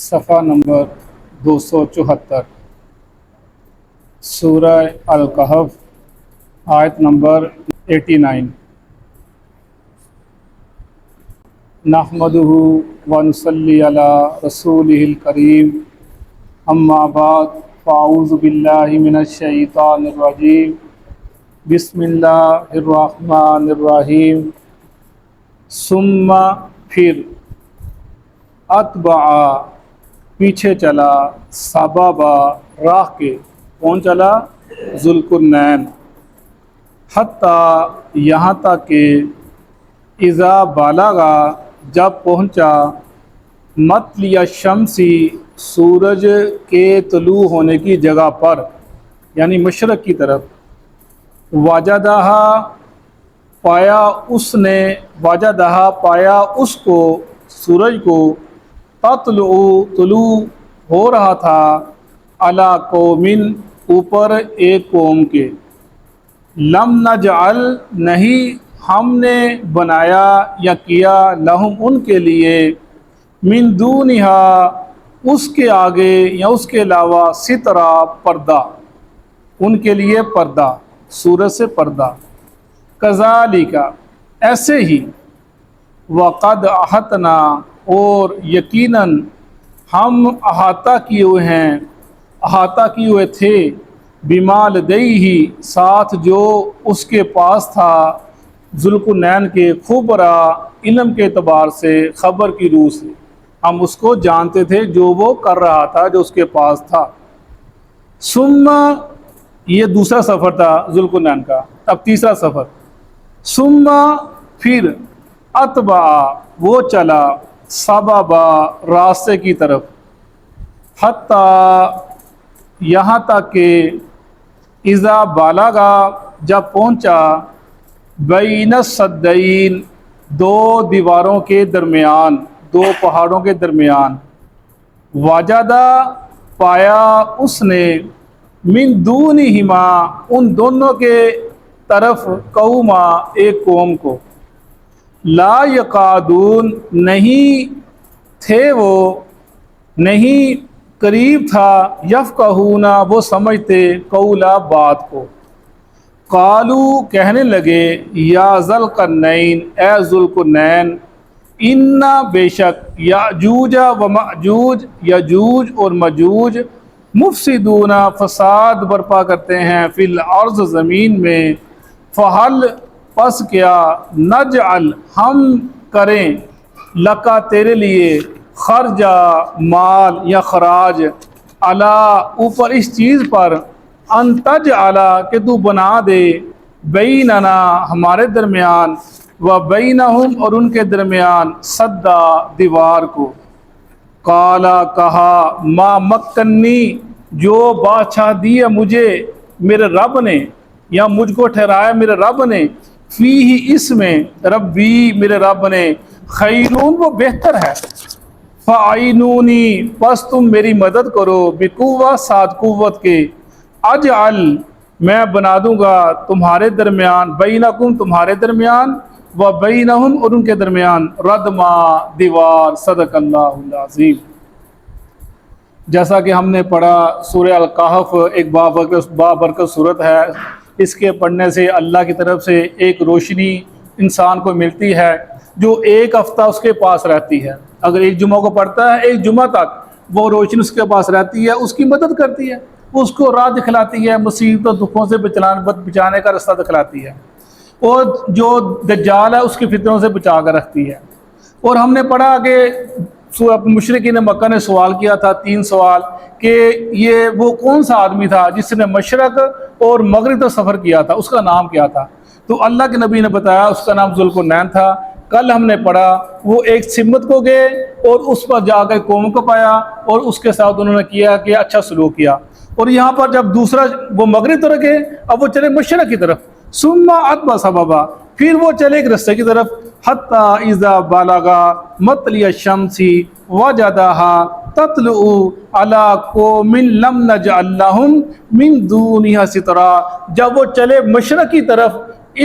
صفحہ نمبر 274 سورہ الکہف آیت نمبر 89 نحمدہ ونصلی علی رسولہ الکریم اما بعد فاعوذ باللہ من الشیطان الرجیم بسم اللہ الرحمن الرحیم ثم پھر اتبع پیچھے چلا سببا راہ کے کون چلا ذوالقرنین حتی یہاں تک کہ اذا بالغا جب پہنچا مطلع الشمسی سورج کے طلوع ہونے کی جگہ پر یعنی مشرق کی طرف وجدہا پایا اس نے وجدہا پایا اس کو سورج کو طلوع ہو رہا تھا علی قومن اوپر ایک قوم کے لم نجعل نہیں ہم نے بنایا یا کیا لہم ان کے لیے من دونہا اس کے آگے یا اس کے علاوہ سترہ پردہ ان کے لیے پردہ سورج سے پردہ کذالک ایسے ہی وقد احطنا اور یقیناً ہم احاطہ کیے ہوئے تھے بما لدیہ ساتھ جو اس کے پاس تھا ذوالقرنین کے خبرا علم کے اعتبار سے خبر کی روح سے ہم اس کو جانتے تھے جو وہ کر رہا تھا جو اس کے پاس تھا ثم یہ دوسرا سفر تھا ذوالقرنین کا اب تیسرا سفر ثم پھر اتبع وہ چلا سببا راستے کی طرف حتی یہاں تک کہ اذا بالغا جب پہنچا بین السدین دو دیواروں کے درمیان دو پہاڑوں کے درمیان وجدہ پایا اس نے من دونہما ان دونوں کے طرف قوما ایک قوم کو لا یقادون نہیں تھے وہ نہیں قریب تھا یفقہون وہ سمجھتے قولا بات کو قالو کہنے لگے یا ذوالقرنین اے ذوالقرنین انا بے شک یاجوج و ماجوج یاجوج اور ماجوج مفسدون فساد برپا کرتے ہیں فی الارض زمین میں فہل پس کیا نجعل ہم کریں لکا تیرے لیے خرجا مال یا خراج علا اوپر اس چیز پر ان تجعلا کہ تو بنا دے بیننا ہمارے درمیان و بینہم اور ان کے درمیان سدا دیوار کو قالا کہا ما مکنی جو بادشاہ دیا مجھے میرے رب نے یا مجھ کو ٹھہرایا میرے رب نے فی ہی اس میں ربی میرے رب نے خیرون وہ بہتر ہے فعینونی پس تم میری مدد کرو بقوہ ساتھ قوت کے اجعل میں بنا دوں گا تمہارے درمیان بینکم تمہارے درمیان و بینہم اور ان کے درمیان ردما دیوار صدق اللہ العظیم۔ جیسا کہ ہم نے پڑھا سورہ الکہف ایک بابرکت صورت ہے، اس کے پڑھنے سے اللہ کی طرف سے ایک روشنی انسان کو ملتی ہے جو ایک ہفتہ اس کے پاس رہتی ہے۔ اگر ایک جمعہ کو پڑھتا ہے ایک جمعہ تک وہ روشنی اس کے پاس رہتی ہے، اس کی مدد کرتی ہے، اس کو راہ دکھلاتی ہے، مصیبتوں دکھوں سے بچانے کا راستہ دکھلاتی ہے، اور جو دجال ہے اس کی فتنوں سے بچا کر رکھتی ہے۔ اور ہم نے پڑھا کہ مشرکین مکہ نے سوال کیا تھا 3 سوال کہ یہ وہ کون سا آدمی تھا جس نے مشرق اور مغرب تک سفر کیا تھا، اس کا نام کیا تھا؟ تو اللہ کے نبی نے بتایا اس کا نام ذوالقرنین تھا۔ کل ہم نے پڑھا وہ ایک سمت کو گئے اور اس پر جا کر قوم کو پایا اور اس کے ساتھ انہوں نے کیا کہ اچھا سلوک کیا، اور یہاں پر جب دوسرا وہ مغرب طرف گئے اب وہ چلے مشرق کی طرف ثم اتبع سببا پھر وہ چلے ایک رستے کی طرف حتی اذا بالغا مطلع الشمس وجدہا تطلع علی قوم لم نجعل لہم من دونہا سترا جب وہ چلے مشرق کی طرف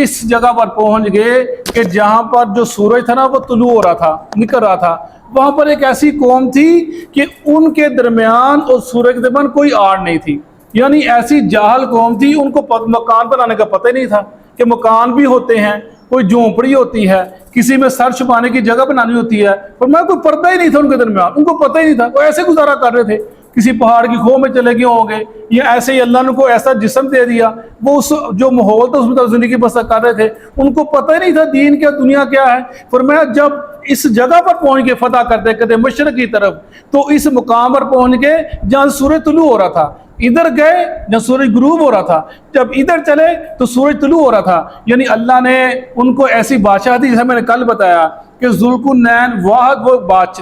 اس جگہ پر پہنچ گئے کہ جہاں پر جو سورج تھا نا وہ طلوع ہو رہا تھا نکل رہا تھا، وہاں پر ایک ایسی قوم تھی کہ ان کے درمیان اور سورج کے درمیان کوئی آڑ نہیں تھی، یعنی ایسی جاہل قوم تھی، ان کو مکان بنانے کا پتہ ہی نہیں تھا کہ مکان بھی ہوتے ہیں، کوئی جھونپڑی ہوتی ہے، کسی میں سر چھپانے کی جگہ بنانی ہوتی ہے، پر میں کوئی پردہ ہی نہیں تھا ان کے درمیان، ان کو پتہ ہی نہیں تھا، وہ ایسے گزارا کر رہے تھے، کسی پہاڑ کی کھو میں چلے گئے ہوں گے، یا ایسے ہی اللہ نے کو ایسا جسم دے دیا، وہ اس جو ماحول تھا اس میں زندگی بسر کر رہے تھے، ان کو پتہ ہی نہیں تھا دین کیا دنیا کیا ہے۔ فرمایا جب اس جگہ پر پہنچ کے فتح کرتے کرتے مشرق کی طرف، تو اس مقام پر پہنچ گئے جہاں سورج طلوع ہو رہا تھا، ادھر گئے جہاں سورج غروب ہو رہا تھا، جب ادھر چلے تو سورج طلوع ہو رہا تھا، یعنی اللہ نے ان کو ایسی بادشاہ دی، جیسے میں نے کل بتایا کہ ذوالقرنین واحد وہ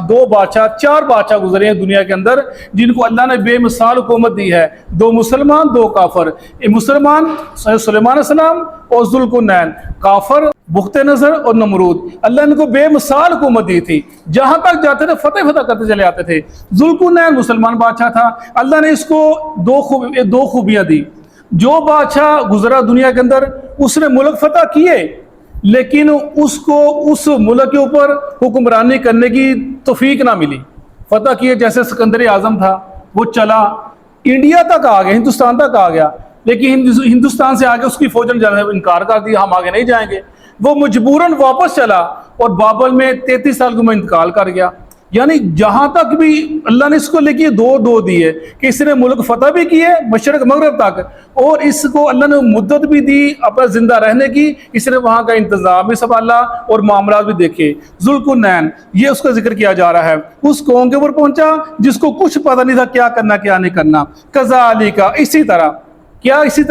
دو بادشاہ، چار بادشاہ گزرے ہیں دنیا کے اندر جن کو اللہ نے بے مثال حکومت دی ہے، دو مسلمان دو کافر، مسلمان سلیمان علیہ السلام اور ذوالقرنین، کافر بخت نظر اور نمرود، اللہ نے ان کو بے مثال حکومت دی تھی، جہاں تک جاتے تھے فتح کرتے چلے آتے تھے۔ ذوالقرنین مسلمان بادشاہ تھا، اللہ نے اس کو دو خوبیاں دی، جو بادشاہ گزرا دنیا کے اندر اس نے ملک فتح کیے، لیکن اس کو اس ملک کے اوپر حکمرانی کرنے کی توفیق نہ ملی، فتح کیے جیسے سکندر اعظم تھا، وہ چلا انڈیا تک آ گیا، ہندوستان تک آ گیا، لیکن ہندوستان سے آگے اس کی فوج نے انکار کر دیا، ہم آگے نہیں جائیں گے، وہ مجبوراً واپس چلا اور بابل میں 33 سال کی عمر انتقال کر گیا۔ یعنی جہاں تک بھی اللہ نے اس کو لے کے دو دیے کہ اس نے ملک فتح بھی کیے مشرق مغرب تک، اور اس کو اللہ نے مدت بھی دی اپنا زندہ رہنے کی، اس نے وہاں کا انتظام بھی سنبھالا اور معاملات بھی دیکھے۔ ذوالقرنین یہ اس کا ذکر کیا جا رہا ہے، اس قوم کے اوپر پہنچا جس کو کچھ پتہ نہیں تھا کیا کرنا کیا نہیں کرنا۔ کذالک اسی طرح اسی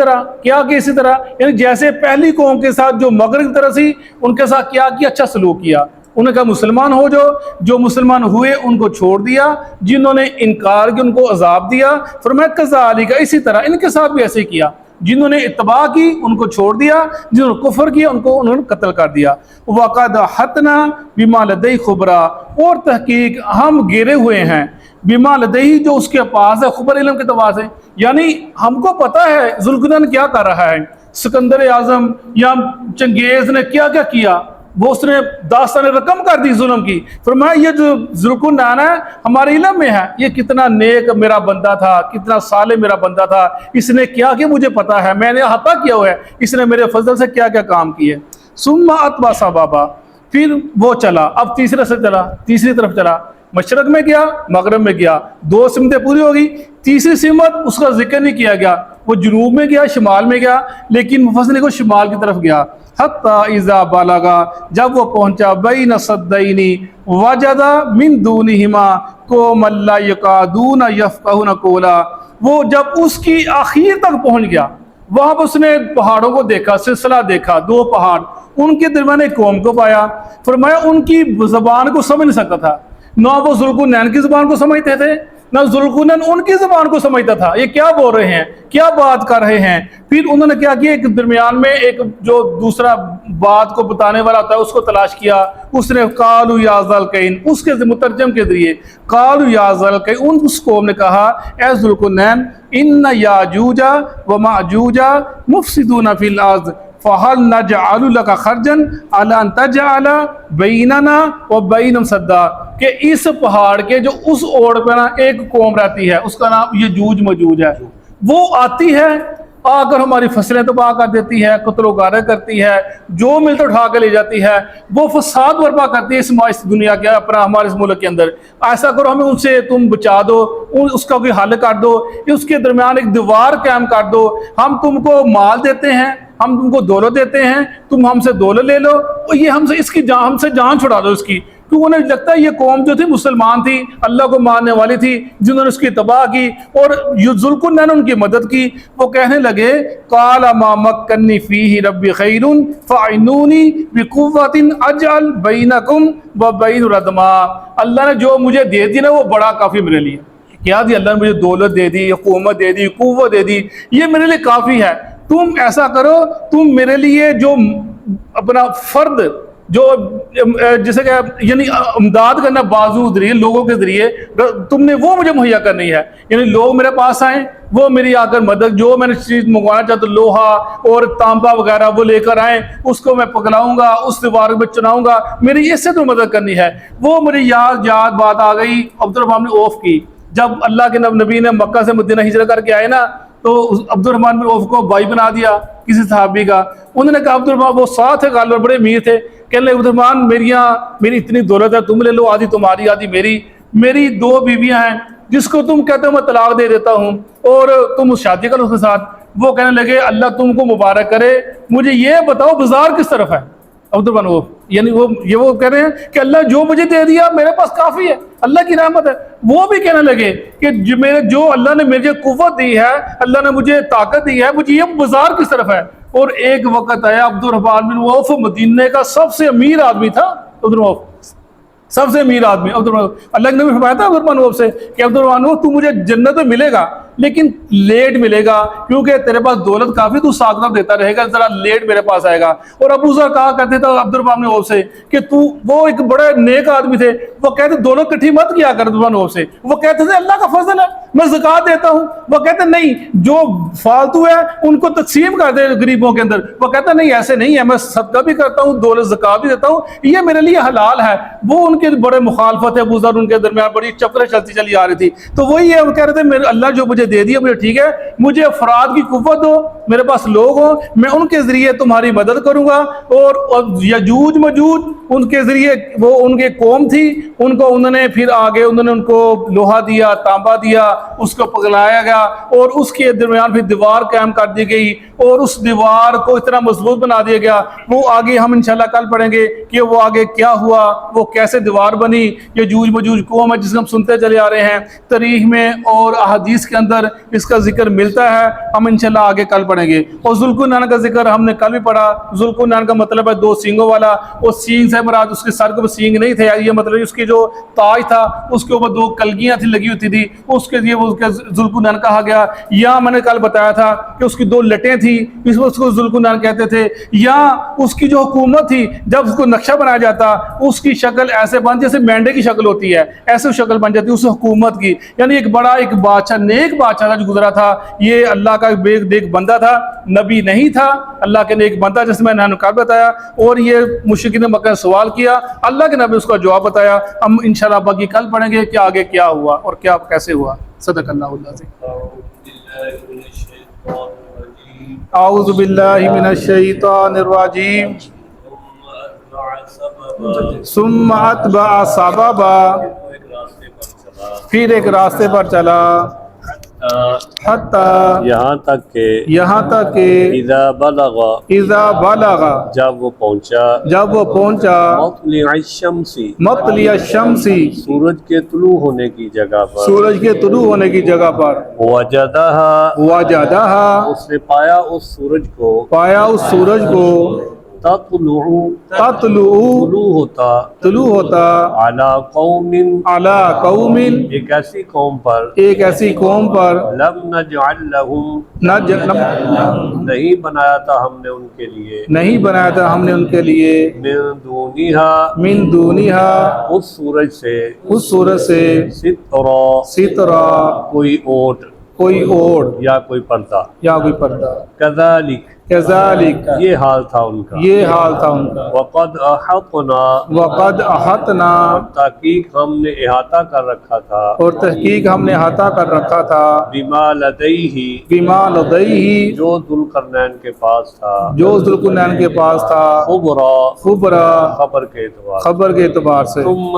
طرح یعنی جیسے پہلی قوم کے ساتھ جو مغرب کی طرف سی، ان کے ساتھ کیا اچھا سلوک کیا، انہوں نے کہا مسلمان ہو جو مسلمان ہوئے ان کو چھوڑ دیا، جنہوں نے انکار کیا ان کو عذاب دیا۔ فرمایا کذالک اسی طرح ان کے ساتھ بھی ایسے کیا، جنہوں نے اتباع کی ان کو چھوڑ دیا، جنہوں نے کفر کیا انہوں نے قتل کر دیا۔ وَقَدْ أَحَطْنَا بِمَا لَدَيْهِ خُبْرًا، اور تحقیق ہم گھیرے ہوئے ہیں بما لدیہ جو اس کے پاس ہے، خبر علم کے اعتبار سے، یعنی ہم کو پتہ ہے ذوالقرنین کیا کر رہا ہے، سکندر اعظم یا چنگیز نے کیا کیا، وہ اس نے داستان رقم کر دی ظلم کی۔ فرمایا یہ جو ذوالقرنین ہے ہمارے علم میں ہے، یہ کتنا نیک میرا بندہ تھا، کتنا صالح میرا بندہ تھا، اس نے کیا مجھے پتا ہے، میں نے احاطہ کیا ہوا ہے، اس نے میرے فضل سے کیا کام کیے۔ ثم اتبع سبابا، پھر وہ چلا، اب تیسری طرف چلا، مشرق میں گیا مغرب میں گیا، دو سمتیں پوری ہو گئی، تیسری سمت اس کا ذکر نہیں کیا گیا، وہ جنوب میں گیا شمال میں گیا، لیکن مفسرین کو شمال کی طرف گیا۔ حتی اذا بلغا، جب وہ پہنچا بین صدین وجد من دونہما قوما لا یکادون یفقہون قولا، وہ جب اس کی آخر تک پہنچ گیا، وہاں پر اس نے پہاڑوں کو دیکھا، سلسلہ دیکھا، دو پہاڑ، ان کے درمیان ایک قوم کو پایا۔ فرمایا ان کی زبان کو سمجھ نہیں سکتا تھا، نہ وہ ذوالقرنین کی زبان کو سمجھتے تھے، نہ ذوالقرنین ان کی زبان کو سمجھتا تھا، یہ کیا بول رہے ہیں، کیا بات کر رہے ہیں۔ پھر انہوں نے کیا کیا، ایک درمیان میں ایک جو دوسرا بات کو بتانے والا ہوتا ہے اس کو تلاش کیا، اس نے قالوا یا ذا القرنین، اس کے مترجم کے ذریعے قالوا یا ذا القرنین، اس قوم نے کہا اے ذوالقرنین ان یاجوج و ماجوج مفسدون فی الارض فَهَلْ نَجْعَلُ لَكَ خَرْجًا عَلَىٰ أَن تَجْعَلَ بَيْنَنَا وَبَيْنَهُمْ سَدًّا، کہ اس پہاڑ کے جو اس اوڑ پہ نا ایک قوم رہتی ہے، اس کا نام یجوج مجوج ہے، وہ آتی ہے آ کر ہماری فصلیں تباہ کر دیتی ہے، قتل و غارت کرتی ہے، جو ملتا اٹھا کے لے جاتی ہے، وہ فساد برپا کرتی ہے اس دنیا کے اپنا ہمارے اس ملک کے اندر۔ ایسا کرو ہمیں ان سے تم بچا دو، اس کا کوئی حل کر دو، اس کے درمیان ایک دیوار قائم کر دو، ہم تم کو مال دیتے ہیں، ہم تم کو دولت دیتے ہیں، تم ہم سے دولت لے لو، اور یہ ہم سے جان چھڑا دو اس کی، کیونکہ انہیں لگتا ہے یہ قوم جو تھی مسلمان تھی، اللہ کو ماننے والی تھی، جنہوں نے اس کی تباہ کی اور ذوالقرنین نے ان کی مدد کی۔ وہ کہنے لگے قال ما مکنی فیہ ربی خیر فاعنونی بقوۃ اجعل بینکم وبین ردما، اللہ نے جو مجھے دے دی نا وہ بڑا کافی میرے لیے، کیا دی اللہ نے مجھے دولت دے دی، حکومت دے دی، قوت دے دی، یہ میرے لیے کافی ہے، تم ایسا کرو تم میرے لیے جو اپنا فرد جو جسے کہ یعنی امداد کرنا بازو ذریعے لوگوں کے ذریعے تم نے وہ مجھے مہیا کرنی ہے، یعنی لوگ میرے پاس آئیں، وہ میری آ کر مدد، جو میں نے چیز منگوانا چاہتا لوہا اور تانبا وغیرہ وہ لے کر آئیں، اس کو میں پگلاؤں گا، اس دیوار میں چناؤں گا، میری اس سے تو مدد کرنی ہے۔ وہ میری یاد بات آ گئی عبد الرحمن بن عوف کی۔ جب اللہ کے نبی نے مکہ سے مدینہ ہجرت کر کے آئے نا، تو عبد الرحمن بن عوف کو بھائی بنا دیا کسی صحابی کا۔ انہوں نے کہا عبد الرحمن، وہ ساتھ ہے غالب بڑے امیر تھے، کہنے لگے عبد الرحمن میری اتنی دولت ہے، تم لے لو، آدھی تمہاری آدھی میری 2 بیویاں ہیں، جس کو تم کہتے ہو میں طلاق دے دیتا ہوں اور تم شادی کرو اس کے ساتھ۔ وہ کہنے لگے اللہ تم کو مبارک کرے، مجھے یہ بتاؤ بازار کس طرف ہے؟ عبد الرحمن وہ یعنی وہ کہہ رہے ہیں کہ اللہ جو مجھے دے دیا میرے پاس کافی ہے، اللہ کی رحمت ہے۔ وہ بھی کہنے لگے کہ جو اللہ نے مجھے قوت دی ہے، اللہ نے مجھے طاقت دی ہے، مجھے یہ بازار کس طرف ہے؟ اور ایک وقت آیا عبد الرحمن بن عوف مدینے کا سب سے امیر آدمی تھا، عبد الرحمن عوف سب سے امیر آدمی عبد الرحمن۔ اللہ کے نبی فرمایا تھا عبد الرحمن عوف سے کہ عبد الرحمن عوف تو مجھے جنت میں ملے گا لیکن لیٹ ملے گا، کیونکہ تیرے پاس دولت کافی، تو ساکتہ دیتا رہے گا، ذرا لیٹ میرے پاس آئے گا۔ اور ابو ذر کہا کرتے تھے عبد الرحمن عوف سے کہ وہ ایک بڑے نیک آدمی تھے، وہ کہتے دولت کٹھی مت کیا کر عبد الرحمن عوف سے، وہ کہتے تھے اللہ کا فضل ہے میں زکوٰۃ دیتا ہوں، وہ کہتے نہیں جو فالتو ہے ان کو تقسیم کر دے غریبوں کے اندر، وہ کہتا نہیں ایسے نہیں ہے، میں صدقہ بھی کرتا ہوں، دولت زکوٰۃ بھی دیتا ہوں، یہ میرے لیے حلال ہے۔ وہ ان کے بڑے مخالفت ہے، ابو ذر ان کے درمیان بڑی چکریں چلی آ رہی تھی۔ تو وہی ہے، وہ کہہ رہے تھے اللہ جو مجھے دے دیا مجھے ٹھیک ہے، مجھے افراد کی قوت ہو، میرے پاس لوگ ہوں، میں ان کے ذریعے تمہاری مدد کروں گا۔ اور یجوج مجوج ان کے ذریعے، وہ ان کے قوم تھی، انہوں نے پھر آگے ان کو لوہا دیا، تانبا دیا، اس کو پگلایا گیا اور اس کے درمیان پھر دیوار قائم کر دی گئی اور اس دیوار کو اتنا مضبوط بنا دیا گیا۔ وہ آگے ہم انشاءاللہ کل پڑھیں گے کہ وہ آگے کیا ہوا، وہ کیسے دیوار بنی۔ یجوج مجوج قوم ہے جس کو ہم سنتے چلے آ رہے ہیں، تاریخ میں اور احادیث کے اندر اس کا ذکر ملتا ہے، ہم انشاءاللہ آگے کل پڑھیں گے۔ اور ذوالقرنین کا ذکر ہم نے کل بھی پڑھا۔ ذوالقرنین کا مطلب ہے 2 سینگوں والا، وہ سینگ سے مراد اس کے سر کے سینگ نہیں تھے، یہ مطلب اس کی جو تاج تھا اس کے اوپر 2 کلگیاں تھی لگی ہوتی تھی، اس کے لیے وہ ذوالقرنین کہا گیا۔ یا میں نے کل بتایا تھا کہ اس کی 2 لٹیں تھیں، اس کو ذوالقرنین کہتے تھے۔ یا اس کی جو حکومت تھی، جب اس کو نقشہ بنایا جاتا اس کی شکل ایسے بن جیسے مینڈے کی شکل ہوتی ہے، ایسے شکل بن جاتی اس حکومت کی، یعنی ایک بڑا ایک بادشاہ، نیک بادشاہ تھا جو گزرا تھا۔ یہ اللہ کا ایک بندہ تھا، نبی نہیں تھا، اللہ کے نیک بندہ جس میں نے کل بتایا۔ اور یہ مشرکین مکہ نے سوال کیا، اللہ کے نبی اس کا جواب بتایا۔ ہم انشاءاللہ باقی کل پڑھیں گے کہ آگے کیا ہوا اور کیا کیسے ہوا۔ صدق اللہ العظیم۔ اعوذ باللہ من الشیطان الرجیم۔ ثم اتبع سببا، پھر ایک راستے پر چلا، حتی یہاں تک کہ اذا بلغ جب وہ پہنچا مطلع الشمس سورج کے طلوع ہونے کی جگہ پر وجدہا اس نے پایا اس سورج کو طلوع ہوتا علی قوم ایک ایسی قوم پر لم نجعل لہم نہیں بنایا تھا ہم نے ان کے لیے من دونہا اس سورج سے سترا کوئی اوٹ یا کوئی پردہ کذالک یہ حال تھا ان کا وقد احطنا تحقیق ہم نے احاطہ کر رکھا تھا بما لدیہ جو ذوالقرنین کے پاس تھا خبرا خبر کے اعتبار سے ثم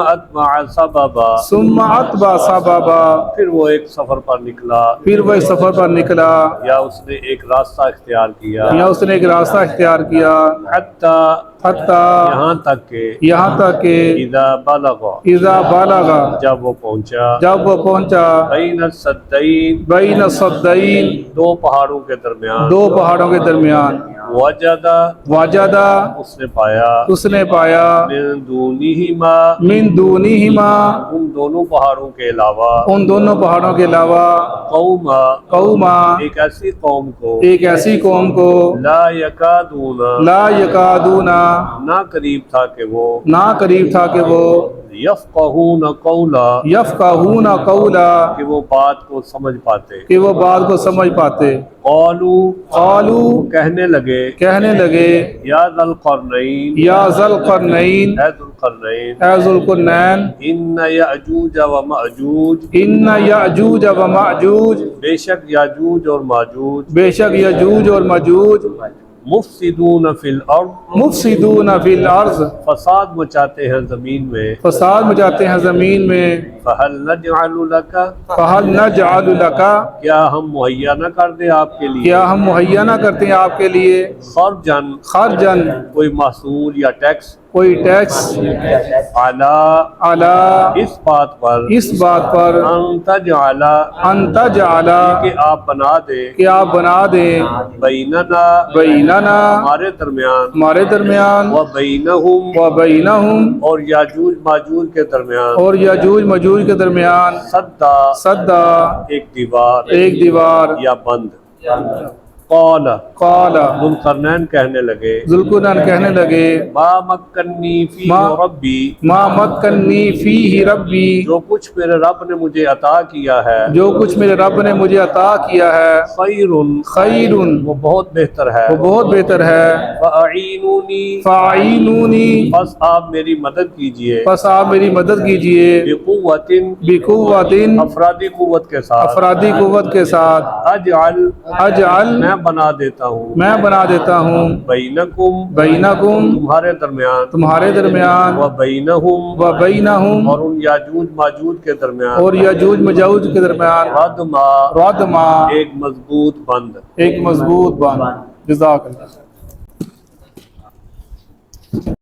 اتبع سببا پھر وہ ایک سفر پر نکلا یا اس نے ایک راستہ اختیار کیا حتی یہاں تک کہ اذا بلغ جب وہ پہنچا بین السدین 2 پہاڑوں کے درمیان وجدہ اس نے پایا من دونہما ان دونوں پہاڑوں کے علاوہ قوما ایک ایسی قوم کو لا یکادون نہ قریب تھا کہ وہ نہ قریب تھا کہ وہ یفقہون قولا یفقہون قولا کہ وہ بات کو سمجھ پاتے کہ وہ بات کو سمجھ پاتے قالو کہنے لگے کہنے لگے یا ذا القرنین یا ذا القرنین اے ذو القرنین اے ذو القرنین ان یأجوج و مأجوج ان یأجوج و مأجوج بے شک یاجوج اور ماجوج بے شک یجوج اور مجوج مفسدون فی الارض مفسدون فی الارض فساد مچاتے ہیں زمین میں فساد مچاتے ہیں زمین میں فہل نجعل لک فہل نجعل لک کیا ہم مہیا نہ کر دیں آپ کے لیے کیا ہم مہیا نہ کرتے ہیں آپ کے لیے خرجن خرجن کوئی محصول یا ٹیکس کوئی ٹیکس علی اس بات پر ان تجعل ان تجعل کہ آپ بنا دیں کہ آپ بنا دیں بیننا بیننا ہمارے درمیان و بینہم و بینہم اور یاجوج ماجوج کے درمیان اور یجوج مجوج کے درمیان سدا ایک دیوار یا بند قال قال ذوالقرنین کہنے لگے ذوالقرنین کہنے لگے ما مکنی فیہ ربی ما مکنی فیہ ربی جو کچھ میرے رب نے مجھے عطا کیا ہے جو کچھ میرے رب نے مجھے عطا کیا ہے خیر وہ بہت بہتر ہے وہ بہت بہتر ہے فاعینونی فاعینونی بس آپ میری مدد کیجئے بس آپ میری مدد کیجئے بقوت بقوت افرادی قوت کے ساتھ افرادی قوت کے ساتھ اجعل میں بنا دیتا ہوں بینکم تمہارے درمیان و بینہم اور ان یاجوج ماجوج کے درمیان اور یجوج مجوج کے درمیان ردما ایک مضبوط بند جزاک اللہ